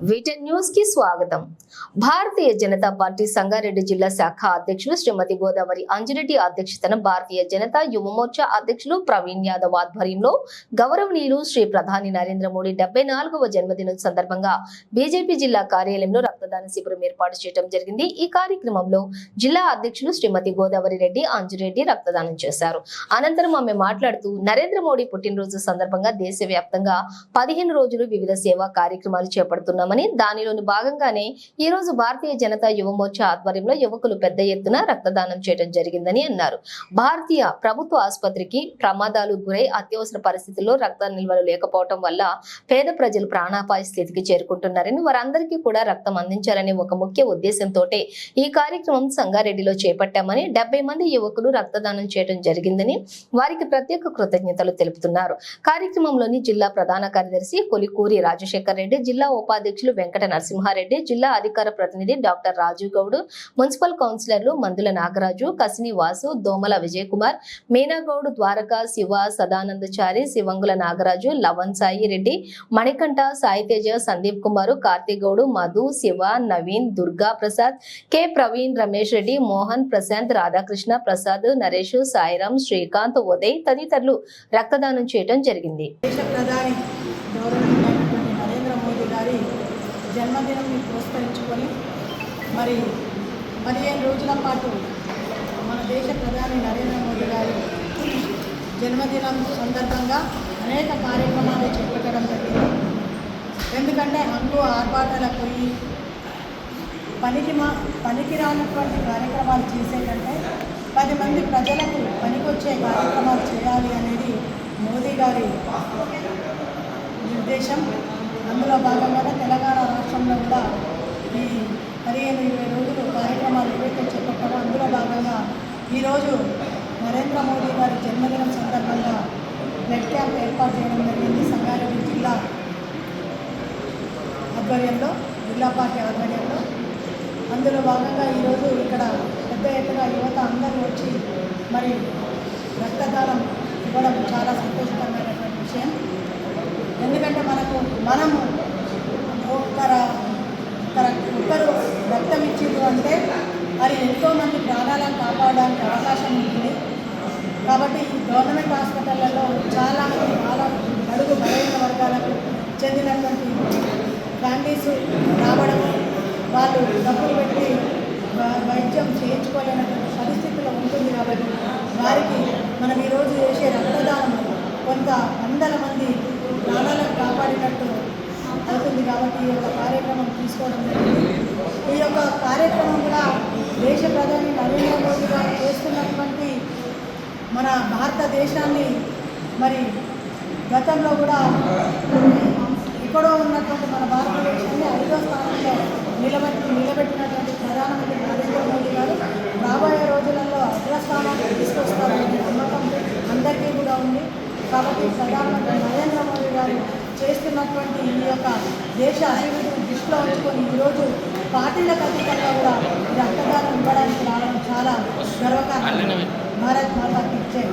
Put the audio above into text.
వీటెన్ news కి స్వాగతం. Bharatiya Janata party Sangareddy జిల్లా శాఖ అధ్యక్షులు శ్రీమతి గోదావరి అంజిరెడ్డి అధ్యక్షతన భారతీయ జనతా యువ మోర్చా అధ్యక్షులు ప్రవీణ్ యాదవ్ ఆధ్వర్యంలో గౌరవనీయులు శ్రీ ప్రధాని నరేంద్ర మోడీ 74వ జన్మదినం సందర్భంగా బీజేపీ జిల్లా కార్యాలయంలో రక్తదాన శిబిరం ఏర్పాటు చేయడం జరిగింది. ఈ కార్యక్రమంలో జిల్లా అధ్యక్షులు శ్రీమతి గోదావరి రెడ్డి అంజిరెడ్డి రక్తదానం చేశారు. అనంతరం ఆమె మాట్లాడుతూ నరేంద్ర మోడీ పుట్టినరోజు సందర్భంగా దేశవ్యాప్తంగా 15 రోజులు వివిధ సేవా కార్యక్రమాలు చేపడుతున్నామని, దానిలోని భాగంగానే ఈ రోజు భారతీయ జనతా యువ మోర్చా ఆధ్వర్యంలో యువకులు పెద్ద ఎత్తున రక్తదానం చేయడం జరిగిందని అన్నారు. భారతీయ ప్రభుత్వ ఆసుపత్రికి ప్రమాదాలు గురై అత్యవసర పరిస్థితుల్లో రక్త నిల్వలు లేకపోవడం వల్ల పేద ప్రజలు ప్రాణాపాయ స్థితికి చేరుకుంటున్నారని, వారందరికీ కూడా రక్తం అందించాలనే ఒక ముఖ్య ఉద్దేశంతో ఈ కార్యక్రమం సంగారెడ్డిలో చేపట్టామని, 70 మంది యువకులు రక్తదానం చేయడం జరిగిందని వారికి ప్రత్యేక కృతజ్ఞతలు తెలుపుతున్నారు. కార్యక్రమంలోని జిల్లా ప్రధాన కార్యదర్శి కొలికూరి రాజశేఖర్ రెడ్డి, జిల్లా ఉపాధ్యక్షులు వెంకట నరసింహారెడ్డి, జిల్లా అధికార ప్రతినిధి డాక్టర్ రాజు గౌడ్, మున్సిపల్ కౌన్సిలర్లు మందుల నాగరాజు, కసిని వాసు, దోమల విజయ్ కుమార్, మీనాగౌడ్, ద్వారకా, శివ, సదానందచారి, శివంగుల నాగరాజు, లవన్ సాయి రెడ్డి, మణికంఠ, సాయితేజ, సందీప్ కుమార్, కార్తీగౌడ్, మధు, శివ, నవీన్, దుర్గా ప్రసాద్, కె ప్రవీణ్, రమేష్ రెడ్డి, మోహన్, ప్రశాంత్, రాధాకృష్ణ, ప్రసాద్, నరేష్, సాయిరాం, శ్రీకాంత్, ఉదయ్ తదితరులు రక్తదానం చేయడం జరిగింది. జన్మదినం పురస్కరించుకొని మరి 15 రోజుల పాటు మన దేశ ప్రధాని నరేంద్ర మోదీ గారి జన్మదినం సందర్భంగా అనేక కార్యక్రమాలు చేపట్టడం జరిగింది. ఎందుకంటే హంగు ఆర్భాటాలకు పోయి పనికిరానటువంటి కార్యక్రమాలు చేసే కంటే 10 మంది ప్రజలకు పనికొచ్చే కార్యక్రమాలు చేయాలి అనేది మోదీ గారి నిర్దేశం. అందులో భాగంగానే తెలంగాణ రాష్ట్రంలో కూడా ఈ 15-20 రోజులు కార్యక్రమాలు ఏవైతే చేపట్టామో అందులో భాగంగా ఈరోజు నరేంద్ర మోదీ గారి జన్మదినం సందర్భంగా బ్లడ్ క్యాంప్ ఏర్పాటు చేయడం జరిగింది. సంగారెడ్డి జిల్లా ఆధ్వర్యంలో, జిల్లా పార్టీ ఆధ్వర్యంలో. అందులో భాగంగా ఈరోజు ఇక్కడ పెద్ద ఎత్తున యువత అందరూ వచ్చి మరి రక్తదానం ఇవ్వడం చాలా సంతోషకరమైనటువంటి విషయం. ఎందుకంటే మనము ఒక్కరు రక్తం ఇచ్చింది అంటే అది ఎంతోమంది ప్రాణాలను కాపాడడానికి అవకాశం ఉంటుంది. కాబట్టి ఈ గవర్నమెంట్ హాస్పిటళ్లలో చాలామంది అడుగు బలహీన వర్గాలకు చెందినటువంటి ఫ్యామిలీస్ రావడం, వాళ్ళు డబ్బులు పెట్టి వైద్యం చేయించుకోలేనటువంటి పరిస్థితులు ఉంటుంది. కాబట్టి వారికి మనం ఈరోజు చేసే రక్తదానం కొంత వందల మంది ప్రాణాలను కాపాడినట్టు అవుతుంది. కాబట్టి ఈ యొక్క కార్యక్రమం తీసుకోవడం జరిగింది. ఈ యొక్క కార్యక్రమం కూడా దేశ ప్రధాని నరేంద్ర మోదీ గారు చేస్తున్నటువంటి మన భారతదేశాన్ని మరి గతంలో కూడా ఎక్కడో ఉన్నటువంటి మన భారతదేశాన్ని 5వ స్థానంలో నిలబెట్టినటువంటి ప్రధానమంత్రి నరేంద్ర మోదీ గారు రాబోయే రోజులలో అగ్రస్థానాన్ని తీసుకొస్తారనే నమ్మకం అందరికీ కూడా ఉంది. కాబట్టి ప్రధానమంత్రి నరేంద్ర మోదీ గారు చేస్తున్నటువంటి ఈ యొక్క దేశ అభివృద్ధిని దృష్టిలో ఉంచుకొని ఈరోజు పార్టీలకు అతీతంగా కూడా రక్తదానం ఇవ్వడానికి రావడం చాలా గర్వకారణం. భారత్ మాతాకి జై.